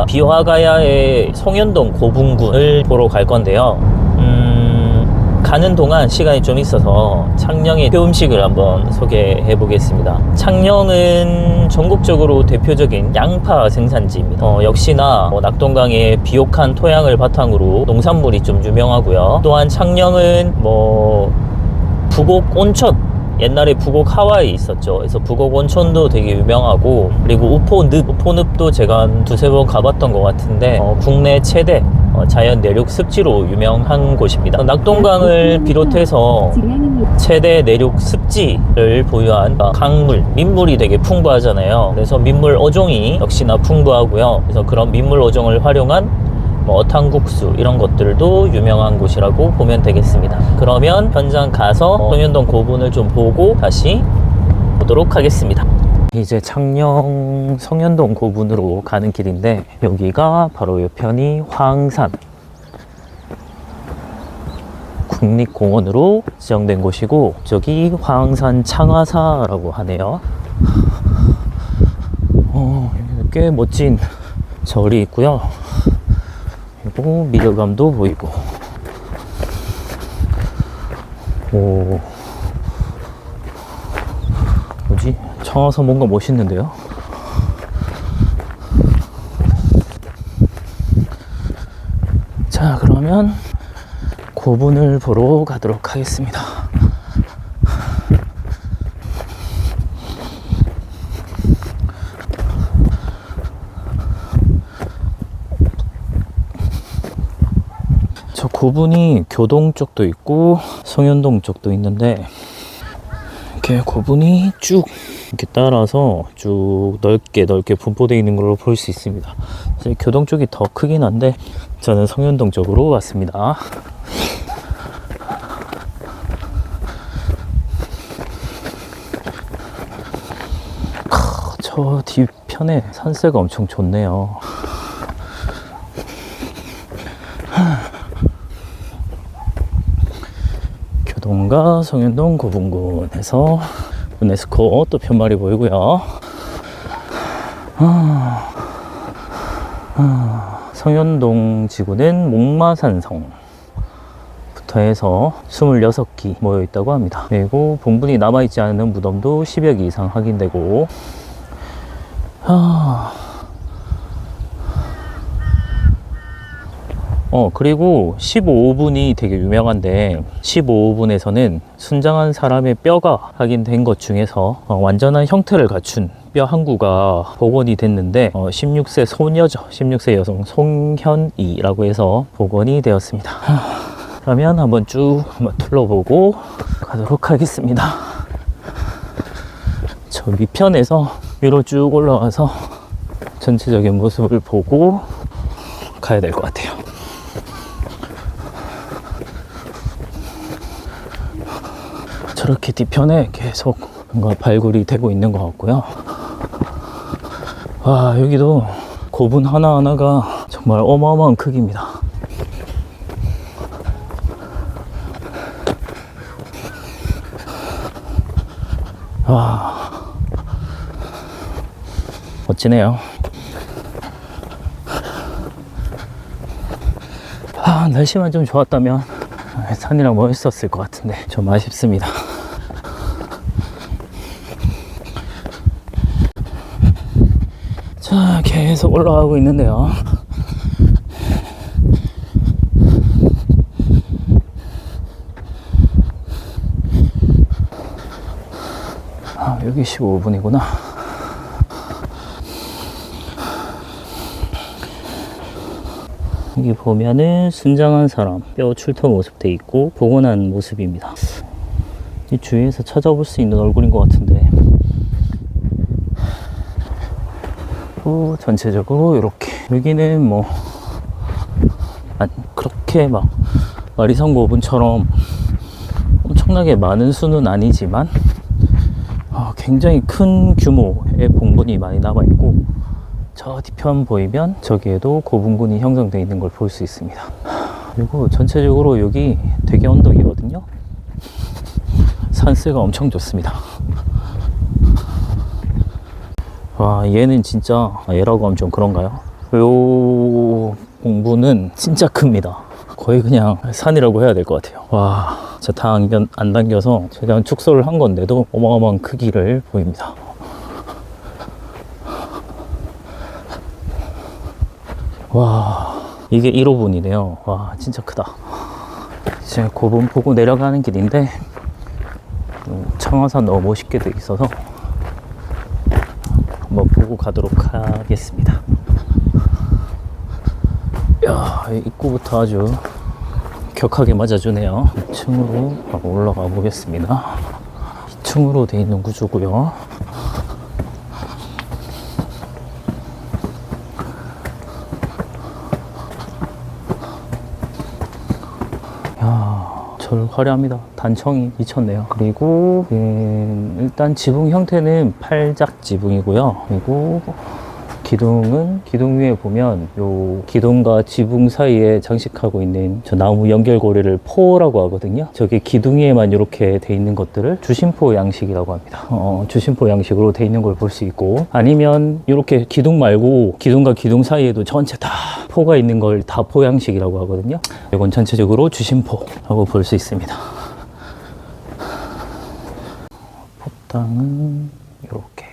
비화가야의 송현동 고분군을 보러 갈 건데요. 가는 동안 시간이 좀 있어서 창녕의 표음식을 한번 소개해 보겠습니다. 창녕은 전국적으로 대표적인 양파 생산지입니다. 역시나 낙동강의 비옥한 토양을 바탕으로 농산물이 좀 유명하고요. 또한 창녕은 부곡 온천, 옛날에 부곡 하와이 있었죠. 그래서 부곡 온천도 되게 유명하고, 그리고 우포늪도 제가 한 두세 번 가봤던 것 같은데 국내 최대 자연 내륙 습지로 유명한 곳입니다. 낙동강을 비롯해서 최대 내륙 습지를 보유한 강물, 민물이 되게 풍부하잖아요. 그래서 민물 어종이 역시나 풍부하고요. 그래서 그런 민물 어종을 활용한 어탕국수 이런 것들도 유명한 곳이라고 보면 되겠습니다. 그러면 현장 가서 성현동 고분을 좀 보고 다시 보도록 하겠습니다. 이제 창녕 성현동 고분으로 가는 길인데, 여기가 바로 옆편이 황산 국립공원으로 지정된 곳이고, 저기 황산 창화사라고 하네요. 꽤 멋진 절이 있고요. 그리고 미려감도 보이고. 뭐지? 청와서 뭔가 멋있는데요? 자, 그러면 고분을 보러 가도록 하겠습니다. 저 고분이 교동 쪽도 있고 성현동 쪽도 있는데, 이렇게 고분이 쭉 이렇게 따라서 쭉 넓게 분포되어 있는 걸로 볼 수 있습니다. 교동 쪽이 더 크긴 한데 저는 성현동 쪽으로 왔습니다. 저 뒤편에 산세가 엄청 좋네요. 교동과 성현동 고분군에서 유네스코 또 편말이 보이고요. 성현동 지구는 목마산성부터 해서 26기 모여 있다고 합니다. 그리고 본분이 남아있지 않은 무덤도 10여 기 이상 확인되고, 그리고 15분이 되게 유명한데, 15분에서는 순장한 사람의 뼈가 확인된 것 중에서 완전한 형태를 갖춘 뼈 한 구가 복원이 됐는데 16세 소녀죠. 16세 여성 송현이라고 해서 복원이 되었습니다. 그러면 한번 둘러보고 가도록 하겠습니다. 저 밑편에서 위로 쭉 올라와서 전체적인 모습을 보고 가야 될 것 같아요. 저렇게 뒤편에 계속 뭔가 발굴이 되고 있는 것 같고요. 와, 여기도 고분 하나하나가 정말 어마어마한 크기입니다. 와, 멋지네요. 날씨만 좀 좋았다면 산이랑 멋있었을 것 같은데 좀 아쉽습니다. 자, 계속 올라가고 있는데요. 여기 15분이구나. 여기 보면은 순장한 사람 뼈 출토 모습 돼 있고 복원한 모습입니다. 이 주위에서 찾아볼 수 있는 얼굴인 것 같은데, 전체적으로 이렇게 여기는 그렇게 마리산 고분처럼 엄청나게 많은 수는 아니지만 굉장히 큰 규모의 봉분이 많이 남아있고, 저 뒤편 보이면 저기에도 고분군이 형성되어 있는 걸 볼 수 있습니다. 그리고 전체적으로 여기 되게 언덕이거든요. 산세가 엄청 좋습니다. 와, 얘는 진짜, 얘라고 하면 좀 그런가요? 요 봉분은 진짜 큽니다. 거의 그냥 산이라고 해야 될 것 같아요. 와, 진짜 다 안 당겨서 최대한 축소를 한 건데도 어마어마한 크기를 보입니다. 와, 이게 1호분이네요. 와, 진짜 크다. 이제 고분 보고 내려가는 길인데 청화산 너무 멋있게 돼 있어서 한번 보고 가도록 하겠습니다. 야, 입구부터 아주 격하게 맞아주네요. 2층으로 바로 올라가 보겠습니다. 2층으로 돼 있는 구조고요. 절 화려합니다. 단청이 미쳤네요. 그리고 일단 지붕 형태는 팔작 지붕이고요. 그리고 기둥 위에 보면 요 기둥과 지붕 사이에 장식하고 있는 저 나무 연결고리를 포라고 하거든요. 저게 기둥 위에만 이렇게 돼 있는 것들을 주심포 양식이라고 합니다. 주심포 양식으로 돼 있는 걸 볼 수 있고, 아니면 이렇게 기둥 말고 기둥과 기둥 사이에도 전체 다 포가 있는 걸 다 포 양식이라고 하거든요. 이건 전체적으로 주심포라고 볼 수 있습니다. 법당은 이렇게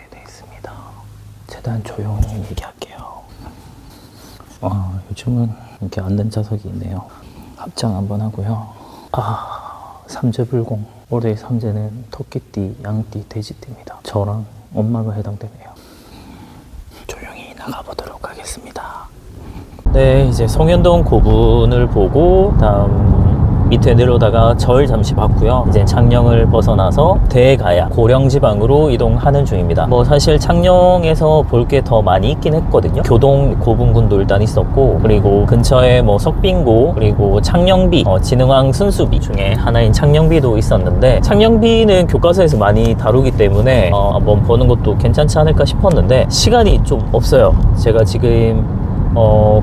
최대한 조용히 얘기할게요. 요즘은 이렇게 앉는 좌석이 있네요. 합장 한번 하고요. 삼재불공. 올해의 삼재는 토끼띠, 양띠, 돼지띠입니다. 저랑 엄마가 해당되네요. 조용히 나가보도록 하겠습니다. 네, 이제 송현동 고분을 보고 다음 밑에 내려오다가 절 잠시 봤고요. 이제 창녕을 벗어나서 대가야 고령지방으로 이동하는 중입니다. 뭐 사실 창녕에서 볼 게 더 많이 있긴 했거든요. 교동 고분군도 일단 있었고, 그리고 근처에 뭐 석빙고, 그리고 창녕비, 진흥왕 순수비 중에 하나인 창녕비도 있었는데, 창녕비는 교과서에서 많이 다루기 때문에 한번 보는 것도 괜찮지 않을까 싶었는데 시간이 좀 없어요. 제가 지금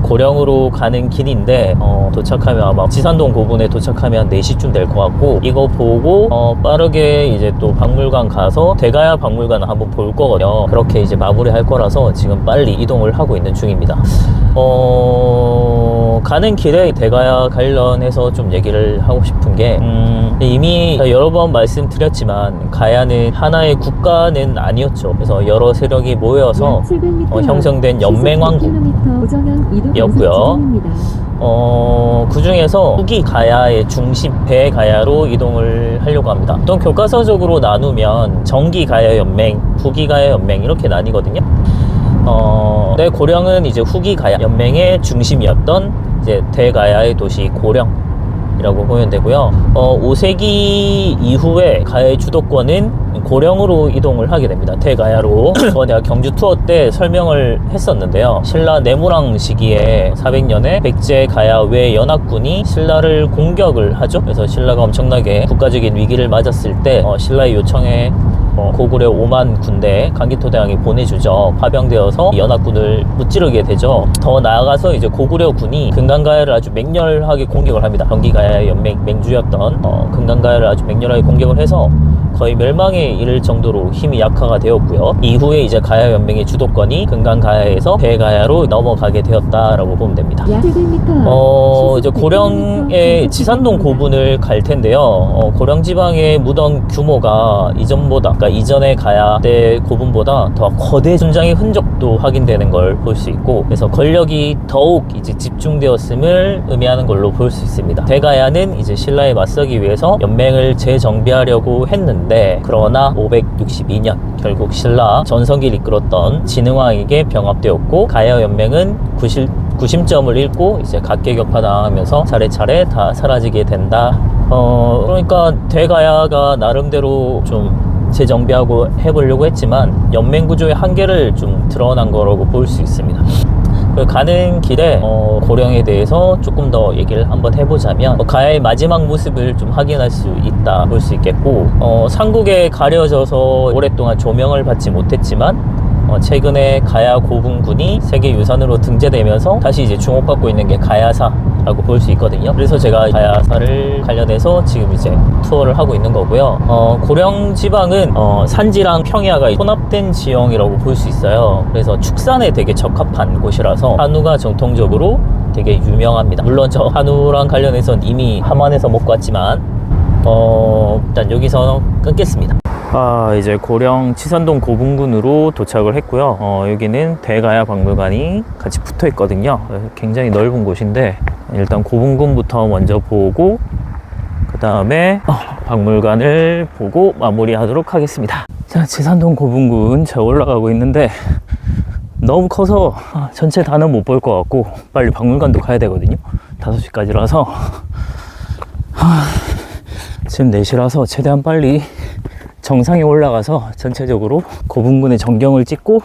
고령으로 가는 길인데 도착하면 아마 지산동 고분에 도착하면 4시쯤 될 것 같고, 이거 보고 빠르게 이제 또 박물관 가서 대가야 박물관을 한번 볼 거거든요. 그렇게 이제 마무리할 거라서 지금 빨리 이동을 하고 있는 중입니다. 가는 길에 대가야 관련해서 좀 얘기를 하고 싶은 게, 이미 여러 번 말씀드렸지만 가야는 하나의 국가는 아니었죠. 그래서 여러 세력이 모여서 형성된 연맹왕국이었고요. 그 중에서 후기 가야의 중심 대가야로 이동을 하려고 합니다. 보통 교과서적으로 나누면 정기 가야 연맹, 후기 가야 연맹 이렇게 나뉘거든요. 내 고령은 이제 후기 가야 연맹의 중심이었던 이제 대가야의 도시 고령이라고 보면 되고요. 5세기 이후에 가야의 주도권은 고령으로 이동을 하게 됩니다. 대가야로. 내가 경주 투어 때 설명을 했었는데요. 신라 내무랑 시기에 400년에 백제 가야 외 연합군이 신라를 공격을 하죠. 그래서 신라가 엄청나게 국가적인 위기를 맞았을 때 신라의 요청에 고구려 5만 군대 강기토대왕이 보내주죠. 파병되어서 연합군을 무찌르게 되죠. 더 나아가서 이제 고구려군이 금강가야를 아주 맹렬하게 공격을 합니다. 경기가야의 연맹 맹주였던 금강가야를 아주 맹렬하게 공격을 해서 거의 멸망에 이를 정도로 힘이 약화가 되었고요. 이후에 이제 가야 연맹의 주도권이 금강가야에서 대가야로 넘어가게 되었다라고 보면 됩니다. 이제 고령의 지산동 고분을 갈 텐데요. 고령 지방의 무덤 규모가 이전보다, 그러니까 이전의 가야 때 고분보다 더 거대 분장의 흔적도 확인되는 걸 볼 수 있고, 그래서 권력이 더욱 이제 집중되었음을 의미하는 걸로 볼 수 있습니다. 대가야는 이제 신라에 맞서기 위해서 연맹을 재정비하려고 했는데, 그러나 562년 결국 신라 전성기를 이끌었던 진흥왕에게 병합되었고, 가야 연맹은 구심점을 잃고 이제 각계격파당하면서 차례차례 다 사라지게 된다. 그러니까 대가야가 나름대로 좀 재정비하고 해보려고 했지만 연맹 구조의 한계를 좀 드러난 거라고 볼 수 있습니다. 가는 길에 고령에 대해서 조금 더 얘기를 한번 해보자면, 가야의 마지막 모습을 좀 확인할 수 있다 볼 수 있겠고, 삼국에 가려져서 오랫동안 조명을 받지 못했지만 최근에 가야 고분군이 세계유산으로 등재되면서 다시 이제 주목받고 있는 게 가야사라고 볼 수 있거든요. 그래서 제가 가야사를 관련해서 지금 이제 투어를 하고 있는 거고요. 고령 지방은 산지랑 평야가 혼합된 지형이라고 볼 수 있어요. 그래서 축산에 되게 적합한 곳이라서 한우가 정통적으로 되게 유명합니다. 물론 저 한우랑 관련해서는 이미 함안에서 먹고 왔지만 일단 여기서 끊겠습니다. 이제 고령 치산동 고분군으로 도착을 했고요. 여기는 대가야 박물관이 같이 붙어 있거든요. 굉장히 넓은 곳인데 일단 고분군부터 먼저 보고 그 다음에 박물관을 보고 마무리하도록 하겠습니다. 자, 치산동 고분군 제가 올라가고 있는데 너무 커서 전체 다는 못 볼 것 같고 빨리 박물관도 가야 되거든요. 5시까지라서 지금 4시라서 최대한 빨리 정상에 올라가서 전체적으로 고분군의 전경을 찍고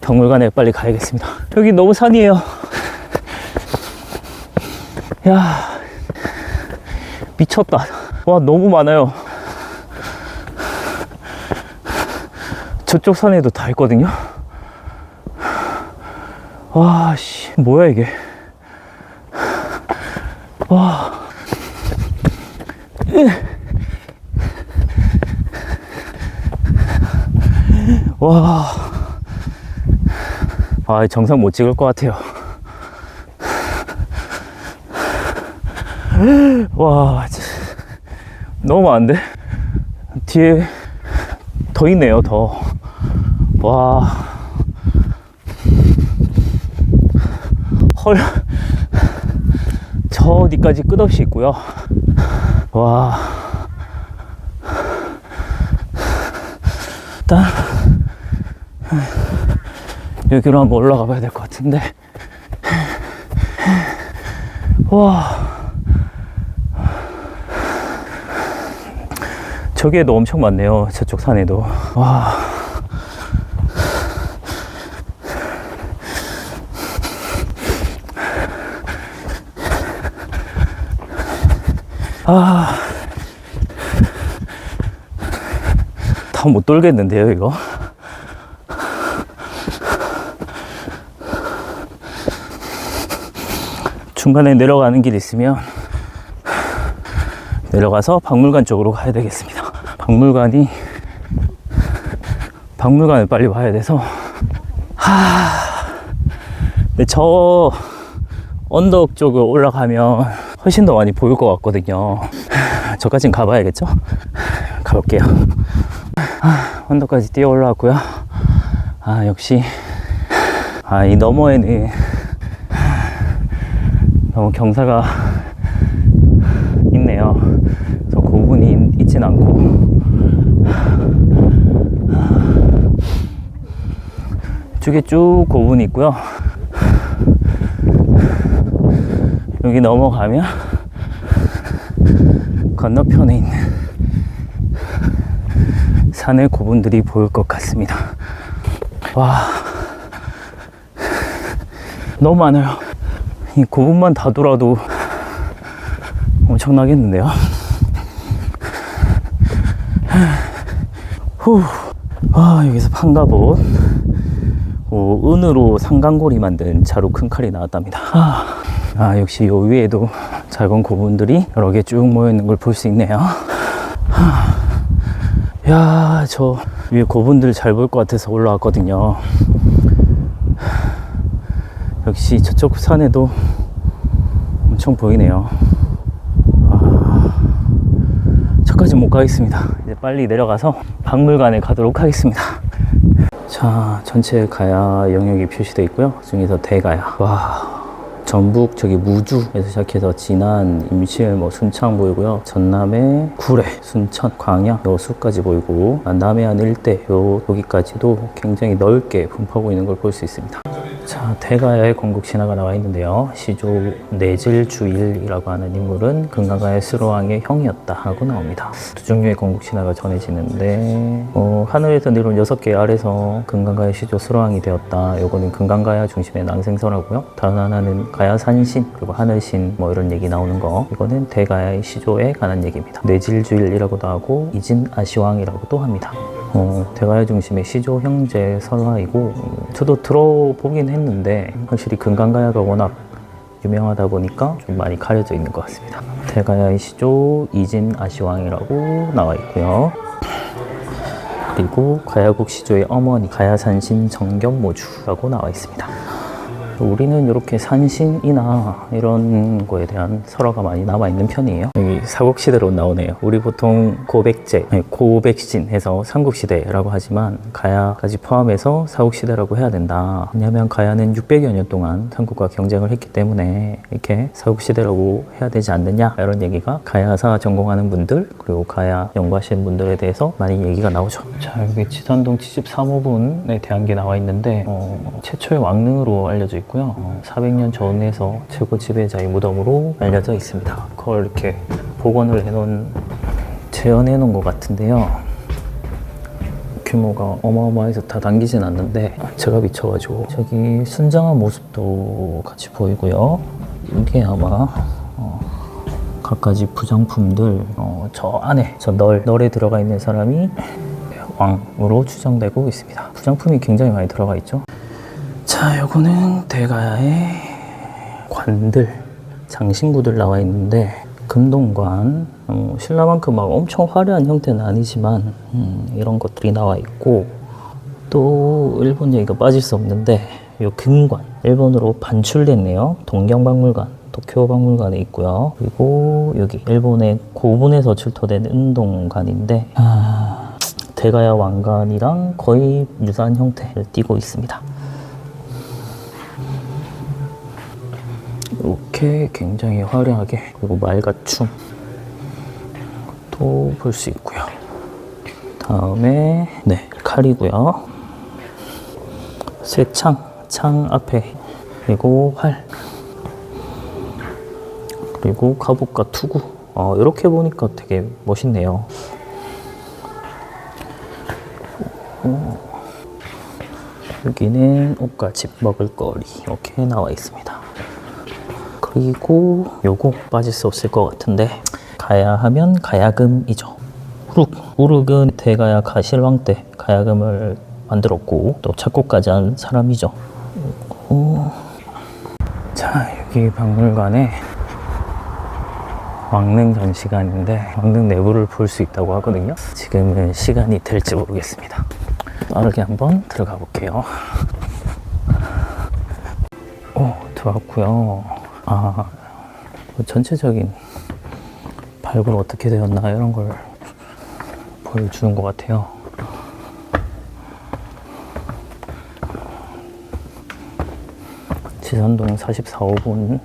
박물관에 빨리 가야겠습니다. 여기 너무 산이에요. 야, 미쳤다. 와, 너무 많아요. 저쪽 산에도 다 있거든요. 와, 씨, 뭐야 이게. 와. 와, 정상 못 찍을 것 같아요. 와, 너무 많은데? 뒤에 더 있네요, 더. 와, 헐, 저 어디까지 끝없이 있고요. 와, 일단 여기로 한번 올라가 봐야 될 것 같은데. 와, 저기에도 엄청 많네요. 저쪽 산에도. 와, 다 못 돌겠는데요, 이거? 중간에 내려가는 길 있으면 내려가서 박물관 쪽으로 가야 되겠습니다. 박물관을 빨리 봐야 돼서. 근데 저 언덕 쪽으로 올라가면 훨씬 더 많이 보일 것 같거든요. 저까진 가봐야겠죠? 가볼게요. 언덕까지 뛰어 올라왔고요. 역시 이 너머에는 너무 경사가 있네요. 그래서 고분이 있진 않고 이쪽에 쭉 고분이 있고요. 여기 넘어가면 건너편에 있는 산의 고분들이 보일 것 같습니다. 와, 너무 많아요. 이 고분만 다 돌아도 엄청나겠는데요. 여기서 판가봇, 은으로 상강골이 만든 자루 큰 칼이 나왔답니다. 역시 요 위에도 작은 고분들이 여러 개 쭉 모여 있는 걸 볼 수 있네요. 야, 저 위에 고분들 잘 볼 것 같아서 올라왔거든요. 역시 저쪽 산에도 엄청 보이네요. 저까지 못 가겠습니다. 이제 빨리 내려가서 박물관에 가도록 하겠습니다. 자, 전체 가야 영역이 표시되어 있고요. 그 중에서 대가야. 와, 전북 저기 무주에서 시작해서 진안, 임실, 순창 보이고요. 전남의 구례, 순천, 광양, 여수까지 보이고, 남해안 일대 여기까지도 굉장히 넓게 분포하고 있는 걸 볼 수 있습니다. 자, 대가야의 건국 신화가 나와 있는데요. 시조 내질주일이라고 하는 인물은 금강가야 스로왕의 형이었다 하고 나옵니다. 두 종류의 건국 신화가 전해지는데 하늘에서 내려온 6개 아래서 금강가야 시조 스로왕이 되었다. 요거는 금강가야 중심의 난생설하고요. 다른 하나는 가야산신 그리고 하늘신 이런 얘기 나오는 거, 이거는 대가야의 시조에 관한 얘기입니다. 내질주일이라고도 하고 이진아시왕이라고도 합니다. 대가야 중심의 시조 형제 설화이고, 저도 들어보긴 했는데 확실히 금강가야가 워낙 유명하다 보니까 좀 많이 가려져 있는 것 같습니다. 대가야의 시조 이진아시왕이라고 나와 있고요. 그리고 가야국 시조의 어머니 가야산신 정경모주라고 나와 있습니다. 우리는 이렇게 산신이나 이런 거에 대한 설화가 많이 남아있는 편이에요. 여기 삼국시대로 나오네요. 우리 보통 고백제, 고백신 해서 삼국시대라고 하지만 가야까지 포함해서 삼국시대라고 해야 된다. 왜냐하면 가야는 600여 년 동안 삼국과 경쟁을 했기 때문에 이렇게 삼국시대라고 해야 되지 않느냐, 이런 얘기가 가야사 전공하는 분들 그리고 가야 연구하시는 분들에 대해서 많이 얘기가 나오죠. 자, 여기 지산동 73호분에 대한 게 나와 있는데 최초의 왕릉으로 알려져 있고요. 400년 전에서 최고 지배자의 무덤으로 알려져 있습니다. 그걸 이렇게 복원을 재현해 놓은 것 같은데요. 규모가 어마어마해서 다 담기진 않는데 제가 미쳐가지고 저기 순장한 모습도 같이 보이고요. 이게 아마 갖가지 부장품들 저 안에 저 널에 들어가 있는 사람이 왕으로 추정되고 있습니다. 부장품이 굉장히 많이 들어가 있죠. 자, 요거는 대가야의 관들, 장신구들 나와 있는데 금동관, 신라만큼 막 엄청 화려한 형태는 아니지만 이런 것들이 나와 있고, 또 일본 얘기가 빠질 수 없는데 요 금관, 일본으로 반출됐네요. 동경박물관, 도쿄박물관에 있고요. 그리고 여기 일본의 고분에서 출토된 은동관인데 대가야 왕관이랑 거의 유사한 형태를 띠고 있습니다. 이렇게 굉장히 화려하게, 그리고 말가춤 또 볼 수 있고요. 다음에 칼이고요. 쇠창, 창 앞에, 그리고 활, 그리고 갑옷과 투구. 이렇게 보니까 되게 멋있네요. 여기는 옷가집, 먹을거리 이렇게 나와 있습니다. 그리고 요거 빠질 수 없을 것 같은데, 가야 하면 가야금이죠. 우룩은 대가야 가실왕 때 가야금을 만들었고 또 작곡까지 한 사람이죠. 자, 여기 박물관에 왕릉 전시관인데 왕릉 내부를 볼 수 있다고 하거든요. 지금은 시간이 될지 모르겠습니다. 빠르게 한번 들어가 볼게요. 들어왔고요. 전체적인 발굴 어떻게 되었나 이런 걸 보여주는 것 같아요. 지산동 44호분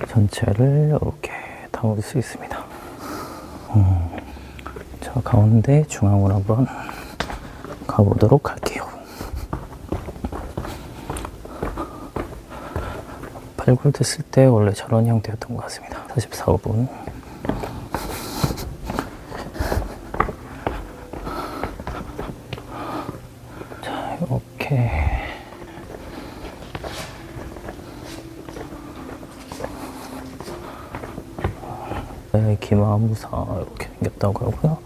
전체를 이렇게 담을 수 있습니다. 자, 가운데 중앙으로 한번 가보도록 할게요. 발굴됐을 때 원래 저런 형태였던 것 같습니다. 44호분. 자, 이렇게 기마무사 이렇게 생겼다고 하고요.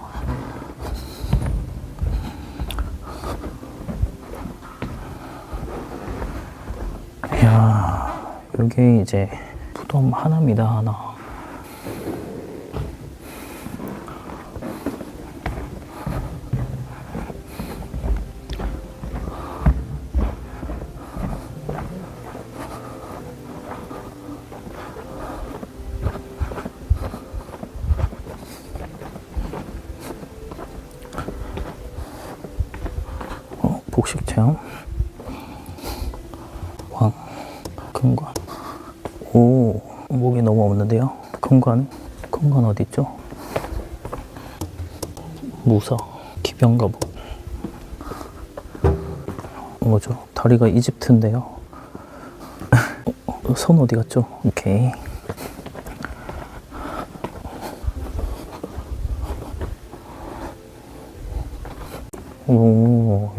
이야, 이게 이제 무덤 하나입니다, 하나. 복식 체험. 왕, 금관. 목이 너무 없는데요. 금관 어디 있죠? 무사, 기병갑옷. 뭐죠? 다리가 이집트인데요. 손 어디 갔죠? 오케이.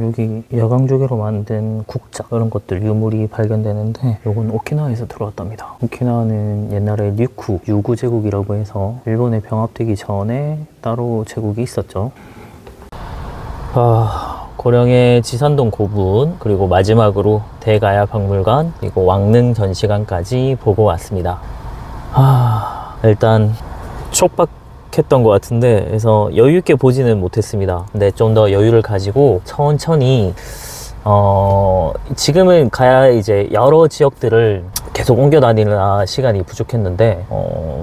여기 야광조개로 만든 국자 이런 것들 유물이 발견되는데 요건 오키나와에서 들어왔답니다. 오키나와는 옛날에 유구 제국이라고 해서 일본에 병합되기 전에 따로 제국이 있었죠. 고령의 지산동 고분, 그리고 마지막으로 대가야 박물관, 그리고 왕릉 전시관까지 보고 왔습니다. 일단 촉박했던 것 같은데, 그래서 여유 있게 보지는 못했습니다. 근데 좀 더 여유를 가지고 천천히 지금은 가야 이제 여러 지역들을 계속 옮겨 다니느라 시간이 부족했는데,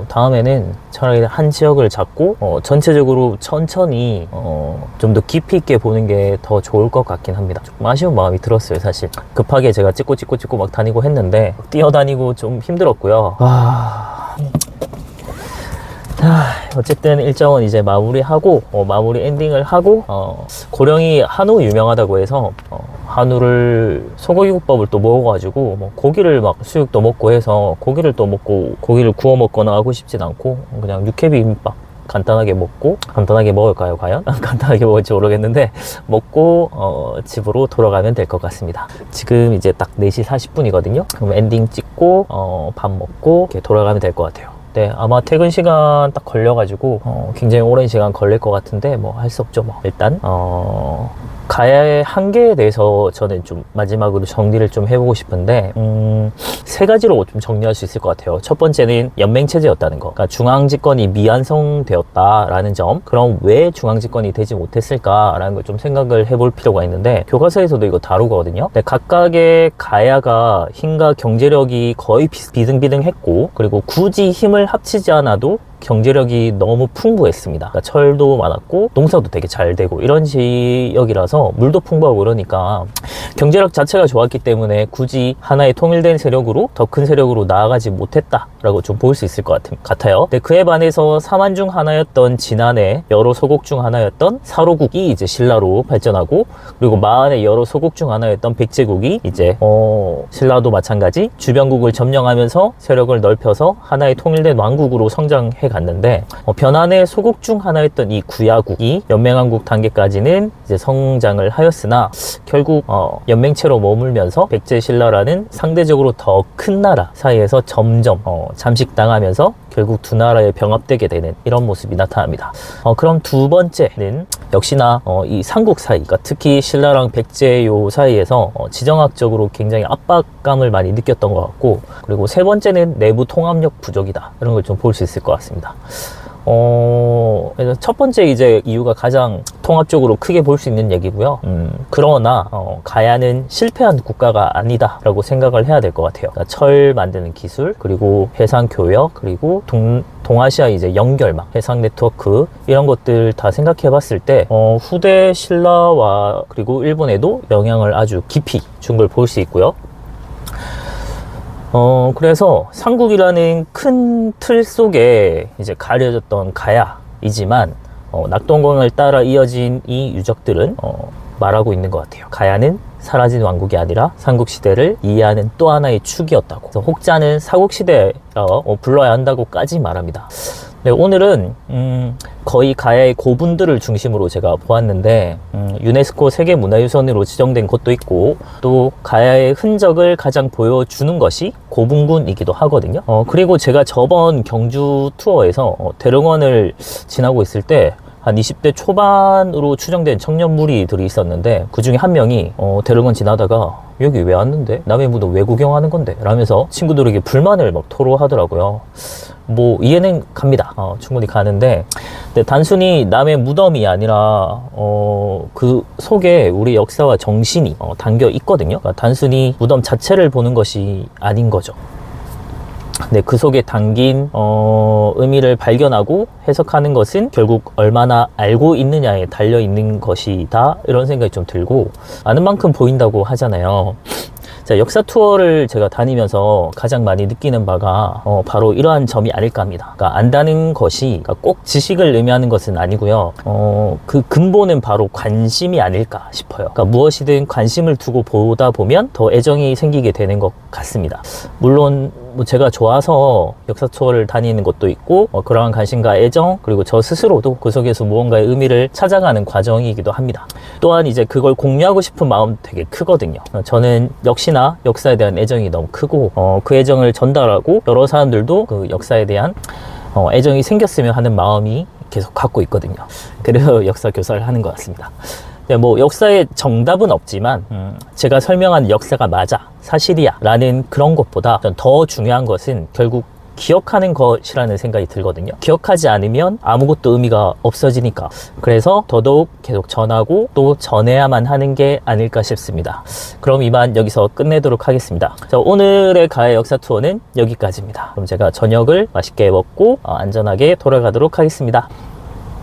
다음에는 차라리 한 지역을 잡고, 전체적으로 천천히, 좀 더 깊이 있게 보는 게 더 좋을 것 같긴 합니다. 조금 아쉬운 마음이 들었어요, 사실. 급하게 제가 찍고 막 다니고 했는데, 뛰어다니고 좀 힘들었고요. 어쨌든 일정은 이제 마무리하고, 마무리 엔딩을 하고, 고령이 한우 유명하다고 해서, 한우를 소고기국밥을 또 먹어가지고 뭐 고기를 막 수육도 먹고 해서 고기를 또 먹고 고기를 구워 먹거나 하고 싶진 않고 그냥 육회비빔밥 간단하게 먹을까요 과연? 간단하게 먹을지 모르겠는데 먹고 집으로 돌아가면 될 것 같습니다. 지금 이제 딱 4시 40분이거든요 그럼 엔딩 찍고 밥 먹고 이렇게 돌아가면 될 것 같아요. 네, 아마 퇴근 시간 딱 걸려가지고 굉장히 오랜 시간 걸릴 것 같은데 뭐 할 수 없죠. 뭐 일단 가야의 한계에 대해서 저는 좀 마지막으로 정리를 좀 해보고 싶은데 3가지로 좀 정리할 수 있을 것 같아요. 첫 번째는 연맹체제였다는 거, 그러니까 중앙집권이 미완성되었다라는 점. 그럼 왜 중앙집권이 되지 못했을까라는 걸 좀 생각을 해볼 필요가 있는데, 교과서에서도 이거 다루거든요. 근데 각각의 가야가 힘과 경제력이 거의 비등비등했고, 그리고 굳이 힘을 합치지 않아도 경제력이 너무 풍부했습니다. 그러니까 철도 많았고 농사도 되게 잘 되고 이런 지역이라서 물도 풍부하고 그러니까 경제력 자체가 좋았기 때문에 굳이 하나의 통일된 세력으로 더 큰 세력으로 나아가지 못했다라고 좀 볼 수 있을 것 같아요. 근데 그에 반해서 사만 중 하나였던 진안의 여러 소국 중 하나였던 사로국이 이제 신라로 발전하고, 그리고 마안의 여러 소국 중 하나였던 백제국이 이제 신라도 마찬가지 주변국을 점령하면서 세력을 넓혀서 하나의 통일된 왕국으로 성장해 갔는데, 변환의 소국 중 하나였던 이 구야국이 연맹왕국 단계까지는 이제 성장을 하였으나 결국 연맹체로 머물면서 백제 신라라는 상대적으로 더 큰 나라 사이에서 점점 잠식당하면서 결국 두 나라에 병합되게 되는 이런 모습이 나타납니다. 그럼 두 번째는 역시나 이 삼국 사이, 그러니까 특히 신라랑 백제 요 사이에서 지정학적으로 굉장히 압박감을 많이 느꼈던 것 같고, 그리고 세 번째는 내부 통합력 부족이다, 이런 걸 좀 볼 수 있을 것 같습니다. 그래서 첫 번째 이제 이유가 가장 통합적으로 크게 볼 수 있는 얘기고요. 그러나 가야는 실패한 국가가 아니다라고 생각을 해야 될 것 같아요. 그러니까 철 만드는 기술, 그리고 해상 교역, 그리고 동아시아 이제 연결망, 해상 네트워크, 이런 것들 다 생각해 봤을 때 후대 신라와 그리고 일본에도 영향을 아주 깊이 준 걸 볼 수 있고요. 그래서 삼국이라는 큰 틀 속에 이제 가려졌던 가야이지만, 낙동강을 따라 이어진 이 유적들은, 말하고 있는 것 같아요. 가야는 사라진 왕국이 아니라 삼국시대를 이해하는 또 하나의 축이었다고. 그래서 혹자는 사국시대라고 불러야 한다고까지 말합니다. 네, 오늘은 거의 가야의 고분들을 중심으로 제가 보았는데, 유네스코 세계문화유산으로 지정된 곳도 있고, 또 가야의 흔적을 가장 보여주는 것이 고분군이기도 하거든요. 그리고 제가 저번 경주 투어에서 대릉원을 지나고 있을 때 한 20대 초반으로 추정된 청년 무리들이 있었는데, 그 중에 한 명이 대릉원 지나다가 여기 왜 왔는데? 남의 무덤 왜 구경하는 건데? 라면서 친구들에게 불만을 막 토로하더라고요. 뭐 이해는 갑니다. 충분히 가는데, 근데 단순히 남의 무덤이 아니라 그 속에 우리 역사와 정신이 담겨 있거든요. 그러니까 단순히 무덤 자체를 보는 것이 아닌 거죠. 네, 그 속에 담긴 의미를 발견하고 해석하는 것은 결국 얼마나 알고 있느냐에 달려 있는 것이다, 이런 생각이 좀 들고, 아는 만큼 보인다고 하잖아요. 자, 역사 투어를 제가 다니면서 가장 많이 느끼는 바가 바로 이러한 점이 아닐까 합니다. 그러니까 안다는 것이 꼭 지식을 의미하는 것은 아니고요. 그 근본은 바로 관심이 아닐까 싶어요. 그러니까 무엇이든 관심을 두고 보다 보면 더 애정이 생기게 되는 것 같습니다. 물론 뭐 제가 좋아서 역사 투어를 다니는 것도 있고, 그러한 관심과 애정, 그리고 저 스스로도 그 속에서 무언가의 의미를 찾아가는 과정이기도 합니다. 또한 이제 그걸 공유하고 싶은 마음 되게 크거든요. 저는 역시나 역사에 대한 애정이 너무 크고, 그 애정을 전달하고 여러 사람들도 그 역사에 대한 애정이 생겼으면 하는 마음이 계속 갖고 있거든요. 그래서 역사 교사를 하는 것 같습니다. 네, 뭐 역사에 정답은 없지만 제가 설명한 역사가 맞아, 사실이야 라는 그런 것보다 더 중요한 것은 결국 기억하는 것이라는 생각이 들거든요. 기억하지 않으면 아무것도 의미가 없어지니까. 그래서 더더욱 계속 전하고 또 전해야만 하는 게 아닐까 싶습니다. 그럼 이만 여기서 끝내도록 하겠습니다. 자, 오늘의 가해 역사 투어는 여기까지입니다. 그럼 제가 저녁을 맛있게 먹고 안전하게 돌아가도록 하겠습니다.